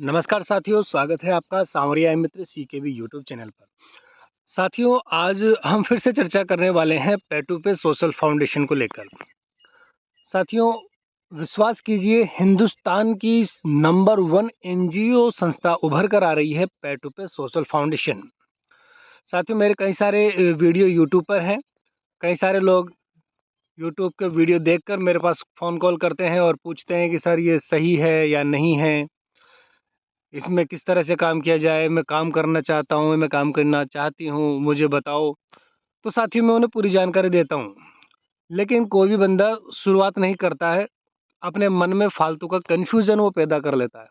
नमस्कार साथियों, स्वागत है आपका सांवरिया मित्र सीकेबी यूट्यूब चैनल पर। साथियों, आज हम फिर से चर्चा करने वाले हैं पे2पे सोशल फाउंडेशन को लेकर। साथियों, विश्वास कीजिए, हिंदुस्तान की नंबर 1 एनजीओ संस्था उभर कर आ रही है, पे2पे सोशल फाउंडेशन। साथियों, मेरे कई सारे वीडियो यूट्यूब पर हैं। कई सारे लोग यूट्यूब के वीडियो देखकर मेरे पास फ़ोन कॉल करते हैं और पूछते हैं कि सर ये सही है या नहीं है, इसमें किस तरह से काम किया जाए, मैं काम करना चाहता हूँ, मैं काम करना चाहती हूँ, मुझे बताओ। तो साथियों, मैं उन्हें पूरी जानकारी देता हूँ। लेकिन कोई भी बंदा शुरुआत नहीं करता है, अपने मन में फालतू का कन्फ्यूज़न वो पैदा कर लेता है।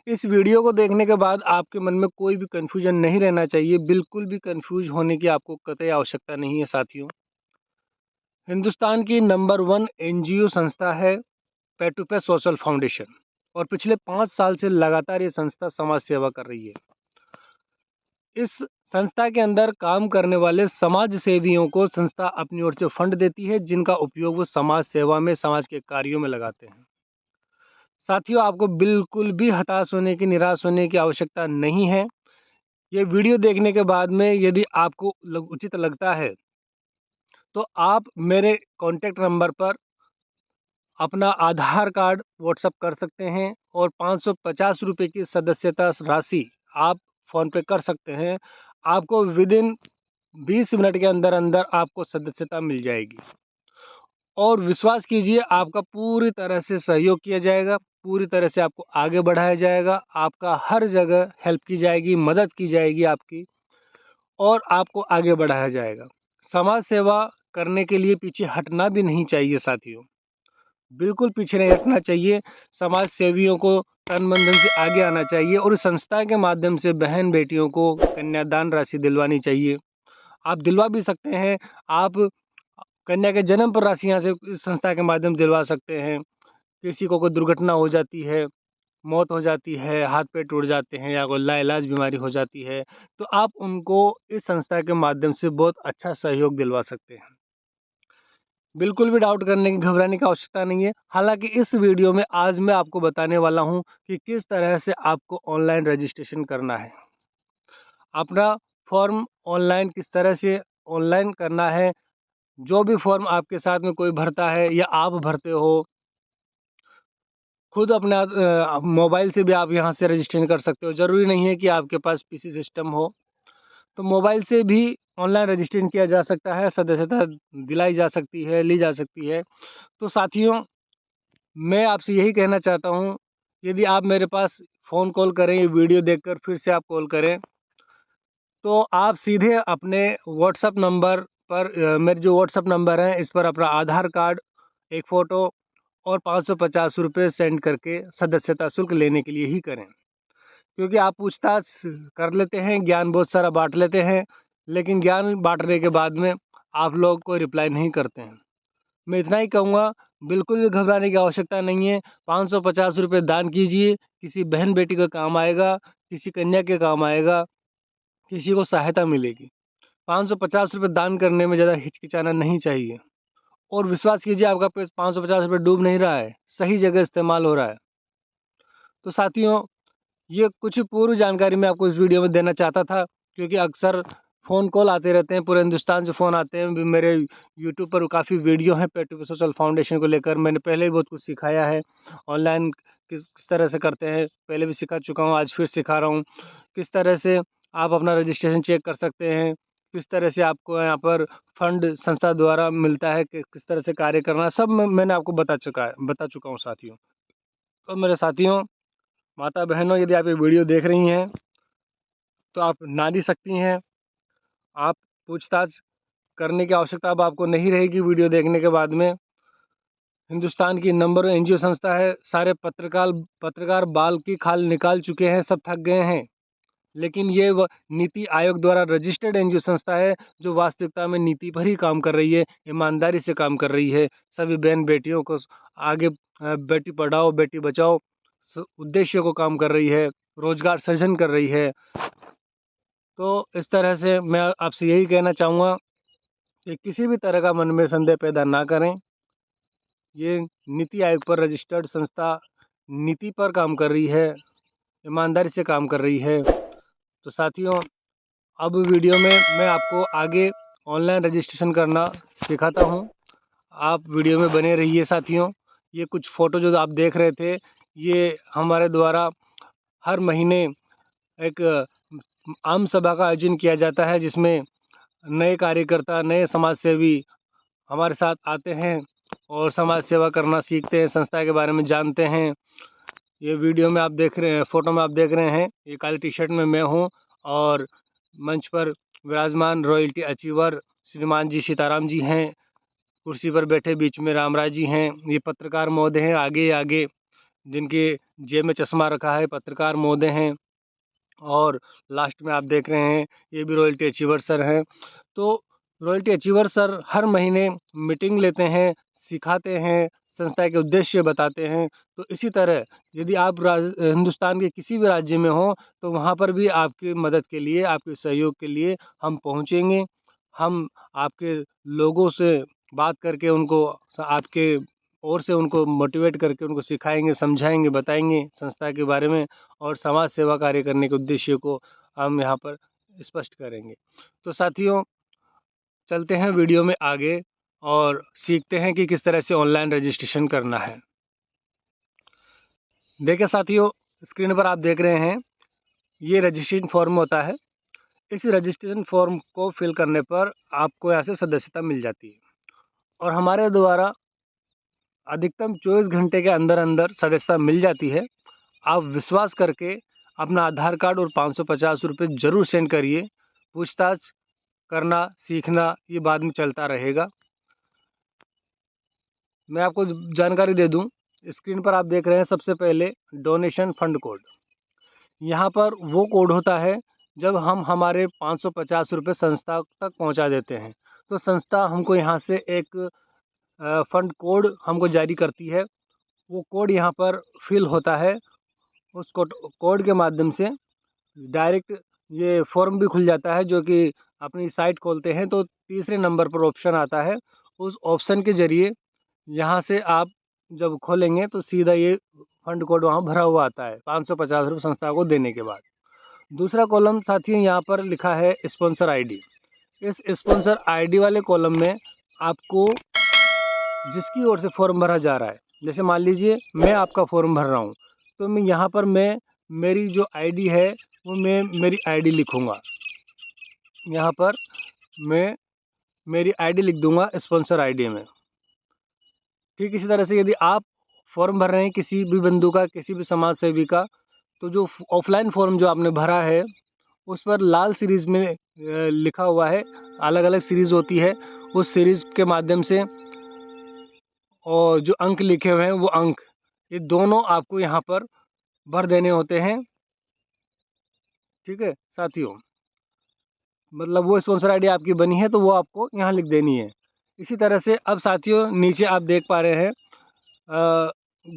इस वीडियो को देखने के बाद आपके मन में कोई भी कन्फ्यूज़न नहीं रहना चाहिए, बिल्कुल भी कन्फ्यूज़ होने की आपको कतई आवश्यकता नहीं है साथियों। हिंदुस्तान की नंबर 1 एनजीओ संस्था है पे2पे सोशल फाउंडेशन और पिछले 5 साल से लगातार ये संस्था समाज सेवा कर रही है। इस संस्था के अंदर काम करने वाले समाज सेवियों को संस्था अपनी ओर से फंड देती है, जिनका उपयोग वो समाज सेवा में, समाज के कार्यों में लगाते हैं। साथियों, आपको बिल्कुल भी हताश होने की, निराश होने की आवश्यकता नहीं है। ये वीडियो देखने के बाद में यदि आपको उचित लगता है, तो आप मेरे कॉन्टैक्ट नंबर पर अपना आधार कार्ड व्हाट्सएप कर सकते हैं और 550 रुपये की सदस्यता राशि आप फ़ोन पे कर सकते हैं। आपको विदिन 20 मिनट के अंदर अंदर आपको सदस्यता मिल जाएगी और विश्वास कीजिए, आपका पूरी तरह से सहयोग किया जाएगा, पूरी तरह से आपको आगे बढ़ाया जाएगा, आपका हर जगह हेल्प की जाएगी, मदद की जाएगी आपकी और आपको आगे बढ़ाया जाएगा। समाज सेवा करने के लिए पीछे हटना भी नहीं चाहिए साथियों, बिल्कुल पीछे नहीं हटना चाहिए। समाज सेवियों को तन मन धन से आगे आना चाहिए और इस संस्था के माध्यम से बहन बेटियों को कन्यादान राशि दिलवानी चाहिए। आप दिलवा भी सकते हैं। आप कन्या के जन्म पर राशि यहाँ से इस संस्था के माध्यम से दिलवा सकते हैं। किसी को कोई दुर्घटना हो जाती है, मौत हो जाती है, हाथ पैर टूट जाते हैं या कोई लाइलाज बीमारी हो जाती है, तो आप उनको इस संस्था के माध्यम से बहुत अच्छा सहयोग दिलवा सकते हैं। बिल्कुल भी डाउट करने की, घबराने की आवश्यकता नहीं है। हालाँकि इस वीडियो में आज मैं आपको बताने वाला हूँ कि किस तरह से आपको ऑनलाइन रजिस्ट्रेशन करना है। अपना फॉर्म ऑनलाइन किस तरह से ऑनलाइन करना है। जो भी फॉर्म आपके साथ में कोई भरता है या आप भरते हो, खुद अपना मोबाइल से भी आप यहाँ से रजिस्ट्रेशन कर सकते हो। ज़रूरी नहीं है कि आपके पास पीसी सिस्टम हो, तो मोबाइल से भी ऑनलाइन रजिस्ट्रेशन किया जा सकता है, सदस्यता दिलाई जा सकती है, ली जा सकती है। तो साथियों, मैं आपसे यही कहना चाहता हूँ, यदि आप मेरे पास फ़ोन कॉल करें, ये वीडियो देखकर फिर से आप कॉल करें, तो आप सीधे अपने व्हाट्सएप नंबर पर मेरे जो व्हाट्सएप नंबर है, इस पर अपना आधार कार्ड, एक फ़ोटो और 550 रुपये सेंड करके सदस्यता शुल्क लेने के लिए ही करें। क्योंकि आप पूछताछ कर लेते हैं, ज्ञान बहुत सारा बाँट लेते हैं, लेकिन ज्ञान बाँटने के बाद में आप लोग कोई रिप्लाई नहीं करते हैं। मैं इतना ही कहूँगा, बिल्कुल भी घबराने की आवश्यकता नहीं है। 550 रुपये दान कीजिए, किसी बहन-बेटी का काम आएगा, किसी कन्या के काम आएगा, किसी को सहायता मिलेगी। 550 रुपये दान करने में ज़्यादा हिचकिचाना नहीं चाहिए और विश्वास कीजिए, आपका पैसा 550 रुपये डूब नहीं रहा है, सही जगह इस्तेमाल हो रहा है। तो साथियों, ये कुछ पूर्व जानकारी मैं आपको इस वीडियो में देना चाहता था, क्योंकि अक्सर फ़ोन कॉल आते रहते हैं, पूरे हिंदुस्तान से फ़ोन आते हैं। मेरे यूट्यूब पर काफ़ी वीडियो हैं पे2पे सोशल फाउंडेशन को लेकर। मैंने पहले भी बहुत कुछ सिखाया है, ऑनलाइन किस किस तरह से करते हैं, पहले भी सिखा चुका हूँ, आज फिर सिखा रहा हूँ। किस तरह से आप अपना रजिस्ट्रेशन चेक कर सकते हैं, किस तरह से आपको यहाँ पर फंड संस्था द्वारा मिलता है, कि किस तरह से कार्य करना है, सब मैंने आपको बता चुका हूँ साथियों। तो मेरे साथियों, माता बहनों, यदि आप ये वीडियो देख रही हैं, तो आप नारी शक्ति हैं। आप पूछताछ करने की आवश्यकता अब आपको नहीं रहेगी वीडियो देखने के बाद में। हिंदुस्तान की नंबर 1 एनजीओ संस्था है। सारे पत्रकार बाल की खाल निकाल चुके हैं, सब थक गए हैं। लेकिन ये नीति आयोग द्वारा रजिस्टर्ड एनजीओ संस्था है, जो वास्तविकता में नीति पर ही काम कर रही है, ईमानदारी से काम कर रही है। सभी बहन बेटियों को आगे बेटी पढ़ाओ बेटी बचाओ उद्देश्य को काम कर रही है, रोजगार सृजन कर रही है। तो इस तरह से मैं आपसे यही कहना चाहूँगा कि किसी भी तरह का मन में संदेह पैदा ना करें। ये नीति आयोग पर रजिस्टर्ड संस्था नीति पर काम कर रही है, ईमानदारी से काम कर रही है। तो साथियों, अब वीडियो में मैं आपको आगे ऑनलाइन रजिस्ट्रेशन करना सिखाता हूँ। आप वीडियो में बने रहिए साथियों। ये कुछ फ़ोटो जो आप देख रहे थे, ये हमारे द्वारा हर महीने एक आम सभा का आयोजन किया जाता है, जिसमें नए कार्यकर्ता, नए समाज सेवी हमारे साथ आते हैं और समाज सेवा करना सीखते हैं, संस्था के बारे में जानते हैं। ये वीडियो में आप देख रहे हैं, फ़ोटो में आप देख रहे हैं, ये काली टी शर्ट में मैं हूँ और मंच पर विराजमान रॉयल्टी अचीवर श्रीमान जी सीताराम जी हैं। कुर्सी पर बैठे बीच में रामराज जी हैं। ये पत्रकार महोदय हैं, आगे जिनके जेब में चश्मा रखा है, पत्रकार महोदय हैं। और लास्ट में आप देख रहे हैं, ये भी रॉयल्टी अचीवर सर हैं। तो रॉयल्टी अचीवर सर हर महीने मीटिंग लेते हैं, सिखाते हैं, संस्था के उद्देश्य बताते हैं। तो इसी तरह यदि आप हिंदुस्तान के किसी भी राज्य में हो, तो वहाँ पर भी आपकी मदद के लिए, आपके सहयोग के लिए हम पहुँचेंगे। हम आपके लोगों से बात करके उनको, आपके ओर से उनको मोटिवेट करके उनको सिखाएंगे, समझाएंगे, बताएंगे संस्था के बारे में और समाज सेवा कार्य करने के उद्देश्य को हम यहाँ पर स्पष्ट करेंगे। तो साथियों, चलते हैं वीडियो में आगे और सीखते हैं कि किस तरह से ऑनलाइन रजिस्ट्रेशन करना है। देखिए साथियों, स्क्रीन पर आप देख रहे हैं, ये रजिस्ट्रेशन फॉर्म होता है। इस रजिस्ट्रेशन फॉर्म को फिल करने पर आपको यहाँ से सदस्यता मिल जाती है और हमारे द्वारा अधिकतम 24 घंटे के अंदर अंदर सदस्यता मिल जाती है। आप विश्वास करके अपना आधार कार्ड और 550 रुपये ज़रूर सेंड करिए। पूछताछ करना, सीखना ये बाद में चलता रहेगा। मैं आपको जानकारी दे दूं, स्क्रीन पर आप देख रहे हैं सबसे पहले डोनेशन फंड कोड। यहाँ पर वो कोड होता है जब हम हमारे 550 रुपये संस्था तक पहुँचा देते हैं, तो संस्था हमको यहाँ से एक फंड कोड हमको जारी करती है। वो कोड यहाँ पर फिल होता है। उस कोड के माध्यम से डायरेक्ट ये फॉर्म भी खुल जाता है, जो कि अपनी साइट खोलते हैं तो तीसरे नंबर पर ऑप्शन आता है। उस ऑप्शन के ज़रिए यहाँ से आप जब खोलेंगे तो सीधा ये फंड कोड वहाँ भरा हुआ आता है 550 रुपये संस्था को देने के बाद। दूसरा कॉलम साथियों, यहाँ पर लिखा है स्पॉन्सर आईडी। इस स्पॉन्सर आईडी वाले कॉलम में आपको जिसकी ओर से फॉर्म भरा जा रहा है, जैसे मान लीजिए मैं आपका फॉर्म भर रहा हूँ, तो मैं यहाँ पर मेरी जो आईडी है वो मैं मेरी आईडी लिखूँगा। यहाँ पर मैं मेरी आईडी लिख दूँगा स्पॉन्सर आईडी में। ठीक इसी तरह से यदि आप फॉर्म भर रहे हैं किसी भी बंधु का, किसी भी समाज सेवी का, तो जो ऑफलाइन फॉर्म जो आपने भरा है उस पर लाल सीरीज़ में लिखा हुआ है, अलग अलग सीरीज़ होती है। उस सीरीज़ के माध्यम से और जो अंक लिखे हुए हैं वो अंक, ये दोनों आपको यहाँ पर भर देने होते हैं। ठीक है साथियों, मतलब वो स्पॉन्सर आईडी आपकी बनी है तो वो आपको यहाँ लिख देनी है। इसी तरह से अब साथियों नीचे आप देख पा रहे हैं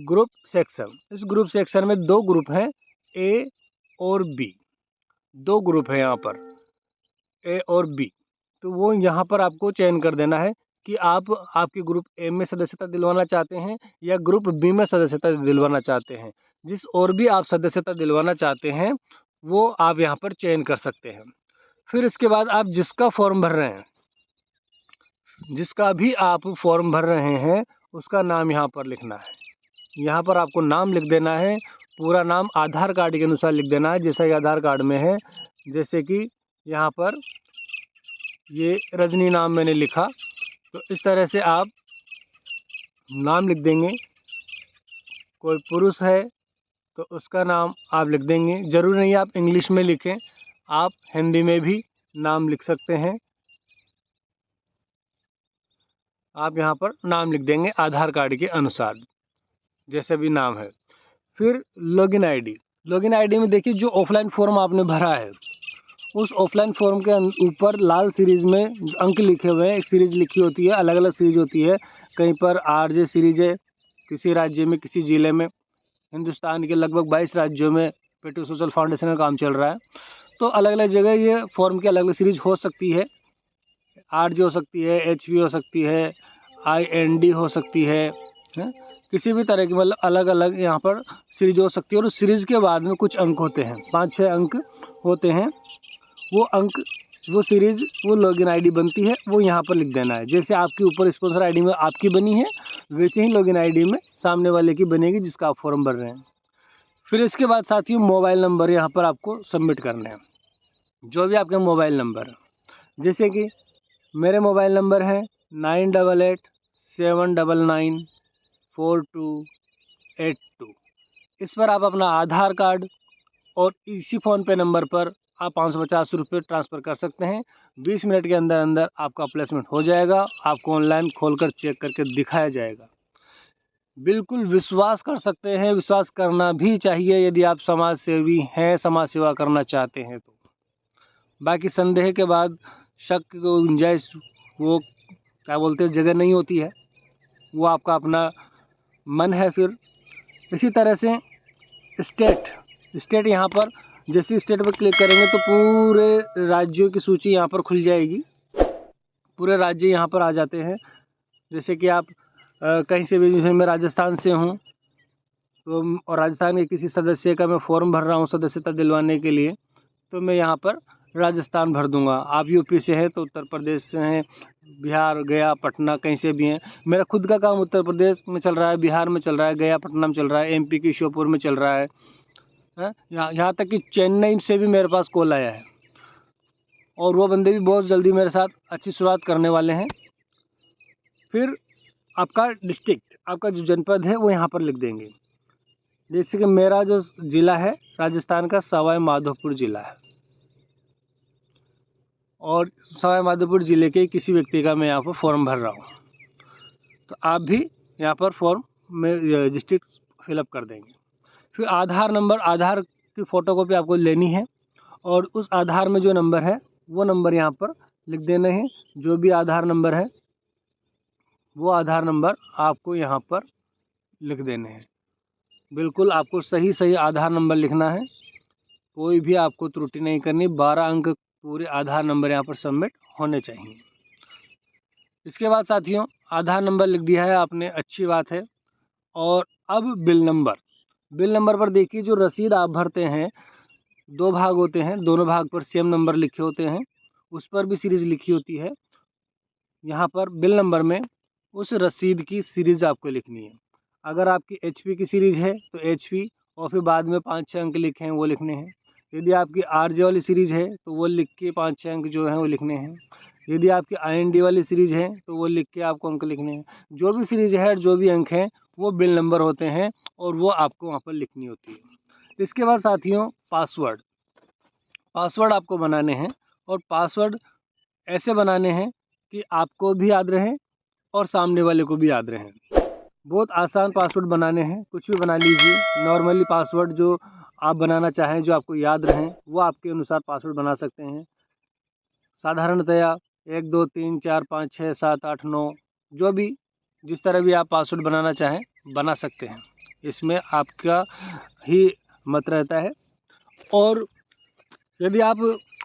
ग्रुप सेक्शन। इस ग्रुप सेक्शन में दो ग्रुप हैं, ए और बी। दो ग्रुप है यहाँ पर, ए और बी। तो वो यहाँ पर आपको चयन कर देना है कि आप आपके ग्रुप ए में सदस्यता दिलवाना चाहते हैं या ग्रुप बी में सदस्यता दिलवाना चाहते हैं। जिस और भी आप सदस्यता दिलवाना चाहते हैं वो आप यहाँ पर चयन कर सकते हैं। फिर इसके बाद आप जिसका फॉर्म भर रहे हैं, जिसका भी आप फॉर्म भर रहे हैं उसका नाम यहाँ पर लिखना है। यहाँ पर आपको नाम लिख देना है, पूरा नाम आधार कार्ड के अनुसार लिख देना है जैसा कि आधार कार्ड में है। जैसे कि यहाँ पर ये रजनी नाम मैंने लिखा, तो इस तरह से आप नाम लिख देंगे। कोई पुरुष है तो उसका नाम आप लिख देंगे। ज़रूरी नहीं आप इंग्लिश में लिखें, आप हिंदी में भी नाम लिख सकते हैं। आप यहाँ पर नाम लिख देंगे आधार कार्ड के अनुसार, जैसे भी नाम है। फिर लॉगिन आईडी। लॉगिन आईडी में देखिए जो ऑफलाइन फॉर्म आपने भरा है उस ऑफलाइन फॉर्म के ऊपर लाल सीरीज़ में अंक लिखे हुए हैं। एक सीरीज़ लिखी होती है, अलग अलग सीरीज़ होती है। कहीं पर आरजे सीरीज़ है, किसी राज्य में, किसी ज़िले में। हिंदुस्तान के लगभग 22 राज्यों में पेटू सोशल फाउंडेशन का काम चल रहा है। तो अलग अलग जगह ये फॉर्म की अलग अलग सीरीज़ हो सकती है। आरजे हो सकती है, एचवी हो सकती है, आईएनडी हो सकती है। किसी भी तरह की मतलब अलग अलग यहाँ पर सीरीज हो सकती है, और उस सीरीज़ के बाद में कुछ अंक होते हैं, 5-6 अंक होते हैं। वो अंक, वो सीरीज़, वो लॉगिन आईडी बनती है, वो यहाँ पर लिख देना है। जैसे आपकी ऊपर स्पॉन्सर आईडी में आपकी बनी है, वैसे ही लॉगिन आईडी में सामने वाले की बनेगी जिसका आप फॉर्म भर रहे हैं। फिर इसके बाद साथियों मोबाइल नंबर यहाँ पर आपको सबमिट करने हैं, जो भी आपके मोबाइल नंबर है। जैसे कि मेरे मोबाइल नंबर है 9887994282। इस पर आप अपना आधार कार्ड और इसी फ़ोनपे नंबर पर आप 550 रुपये ट्रांसफ़र कर सकते हैं। 20 मिनट के अंदर अंदर आपका प्लेसमेंट हो जाएगा। आपको ऑनलाइन खोलकर चेक करके दिखाया जाएगा। बिल्कुल विश्वास कर सकते हैं, विश्वास करना भी चाहिए यदि आप समाज सेवी हैं, समाज सेवा करना चाहते हैं तो। बाकी संदेह के बाद शक को गुंजाइश, वो क्या बोलते हैं, जगह नहीं होती है, वो आपका अपना मन है। फिर इसी तरह से स्टेट यहाँ पर जैसे स्टेट पर क्लिक करेंगे तो पूरे राज्यों की सूची यहाँ पर खुल जाएगी। पूरे राज्य यहाँ पर आ जाते हैं। जैसे कि आप कहीं से भी, जैसे मैं राजस्थान से हूँ तो, और राजस्थान के किसी सदस्य का मैं फॉर्म भर रहा हूँ सदस्यता दिलवाने के लिए, तो मैं यहाँ पर राजस्थान भर दूंगा। आप यूपी से हैं तो उत्तर प्रदेश से हैं, बिहार, गया, पटना, कहीं से भी हैं। मेरा खुद का काम उत्तर प्रदेश में चल रहा है, बिहार में चल रहा है, गया, पटना में चल रहा है, एमपी की श्योपुर में चल रहा है। यहाँ तक कि चेन्नई से भी मेरे पास कॉल आया है, और वो बंदे भी बहुत जल्दी मेरे साथ अच्छी शुरुआत करने वाले हैं। फिर आपका डिस्ट्रिक्ट, आपका जो जनपद है वो यहाँ पर लिख देंगे। जैसे कि मेरा जो ज़िला है राजस्थान का सवाई माधोपुर ज़िला है, और सवाई माधोपुर ज़िले के किसी व्यक्ति का मैं यहाँ पर फॉर्म भर रहा हूँ, तो आप भी यहाँ पर फॉर्म में डिस्ट्रिक्ट फिलअप कर देंगे। फिर आधार नंबर, आधार की फ़ोटोकॉपी आपको लेनी है, और उस आधार में जो नंबर है वो नंबर यहाँ पर लिख देने हैं। जो भी आधार नंबर है वो आधार नंबर आपको यहाँ पर लिख देने हैं। बिल्कुल आपको सही आधार नंबर लिखना है, कोई भी आपको त्रुटि नहीं करनी। 12 अंक पूरे आधार नंबर यहाँ पर सबमिट होने चाहिए। इसके बाद साथियों आधार नंबर लिख दिया है आपने, अच्छी बात है। और अब बिल नंबर पर देखिए, जो रसीद आप भरते हैं 2 भाग होते हैं, दोनों भाग पर सेम नंबर लिखे होते हैं, उस पर भी सीरीज़ लिखी होती है। यहाँ पर बिल नंबर में उस रसीद की सीरीज़ आपको लिखनी है। अगर आपकी HP की सीरीज़ है तो HP, और फिर बाद में 5-6 अंक लिखे हैं वो लिखने हैं। यदि आपकी RJ वाली सीरीज़ है तो वो लिख के 5-6 अंक जो हैं वो लिखने हैं। यदि आपकी IND वाली सीरीज़ है तो वो लिख के आपको अंक लिखने हैं। जो भी सीरीज़ है, जो भी अंक हैं, वो बिल नंबर होते हैं, और वो आपको वहाँ पर लिखनी होती है। इसके बाद साथियों पासवर्ड आपको बनाने हैं, और पासवर्ड ऐसे बनाने हैं कि आपको भी याद रहें और सामने वाले को भी याद रहें। बहुत आसान पासवर्ड बनाने हैं, कुछ भी बना लीजिए। नॉर्मली पासवर्ड जो आप बनाना चाहें, जो आपको याद रहें, वो आपके अनुसार पासवर्ड बना सकते हैं। साधारणतया 1 2 3 4 5 6 7 8 9, जो भी, जिस तरह भी आप पासवर्ड बनाना चाहें बना सकते हैं। इसमें आपका ही मत रहता है। और यदि आप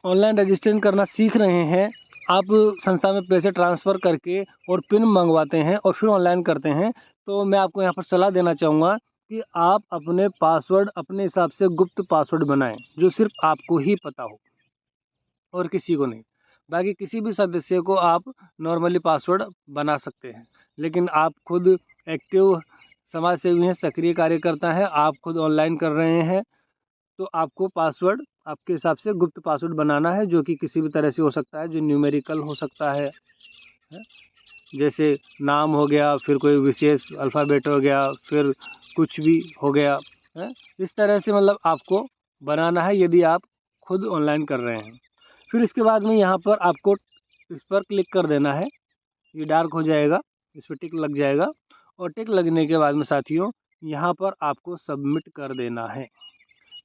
ऑनलाइन रजिस्ट्रेशन करना सीख रहे हैं, आप संस्था में पैसे ट्रांसफ़र करके और पिन मंगवाते हैं और फिर ऑनलाइन करते हैं, तो मैं आपको यहाँ पर सलाह देना चाहूँगा कि आप अपने पासवर्ड अपने हिसाब से गुप्त पासवर्ड बनाएं, जो सिर्फ आपको ही पता हो और किसी को नहीं। बाकी किसी भी सदस्य को आप नॉर्मली पासवर्ड बना सकते हैं, लेकिन आप खुद एक्टिव समाज सेवी हैं, सक्रिय कार्यकर्ता हैं, आप खुद ऑनलाइन कर रहे हैं, तो आपको पासवर्ड आपके हिसाब से गुप्त पासवर्ड बनाना है, जो कि किसी भी तरह से हो सकता है, जो न्यूमेरिकल हो सकता है, जैसे नाम हो गया, फिर कोई विशेष अल्फ़ाबेट हो गया, फिर कुछ भी हो गया है। इस तरह से मतलब आपको बनाना है यदि आप खुद ऑनलाइन कर रहे हैं। फिर इसके बाद में यहाँ पर आपको इस पर क्लिक कर देना है, ये डार्क हो जाएगा, इस पर टिक लग जाएगा, और टिक लगने के बाद में साथियों यहाँ पर आपको सबमिट कर देना है।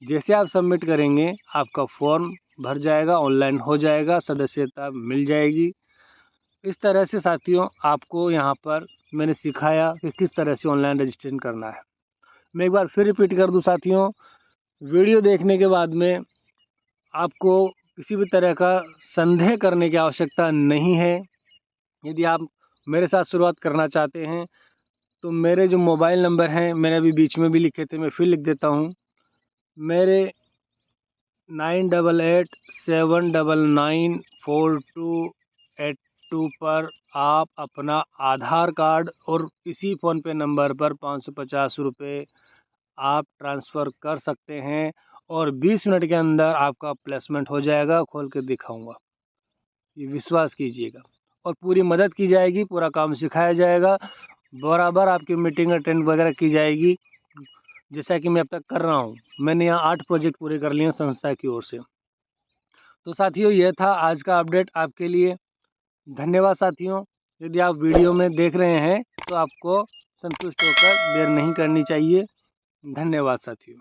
जैसे आप सबमिट करेंगे आपका फॉर्म भर जाएगा, ऑनलाइन हो जाएगा, सदस्यता मिल जाएगी। इस तरह से साथियों आपको यहाँ पर मैंने सिखाया कि किस तरह से ऑनलाइन रजिस्ट्रेशन करना है। मैं एक बार फिर रिपीट कर दूँ साथियों, वीडियो देखने के बाद में आपको किसी भी तरह का संदेह करने की आवश्यकता नहीं है। यदि आप मेरे साथ शुरुआत करना चाहते हैं तो मेरे जो मोबाइल नंबर हैं मैंने अभी बीच में भी लिखे थे, मैं फिर लिख देता हूँ। मेरे 9887994282 पर आप अपना आधार कार्ड और इसी फ़ोनपे नंबर पर 550 रुपये आप ट्रांसफ़र कर सकते हैं और 20 मिनट के अंदर आपका प्लेसमेंट हो जाएगा। खोल के दिखाऊंगा, ये विश्वास कीजिएगा। और पूरी मदद की जाएगी, पूरा काम सिखाया जाएगा, बराबर आपकी मीटिंग अटेंड वगैरह की जाएगी, जैसा कि मैं अब तक कर रहा हूँ। मैंने यहाँ 8 प्रोजेक्ट पूरे कर लिए हैं संस्था की ओर से। तो साथियों, यह था आज का अपडेट आपके लिए। धन्यवाद साथियों। यदि आप वीडियो में देख रहे हैं तो आपको संतुष्ट होकर देर नहीं करनी चाहिए। धन्यवाद साथियों।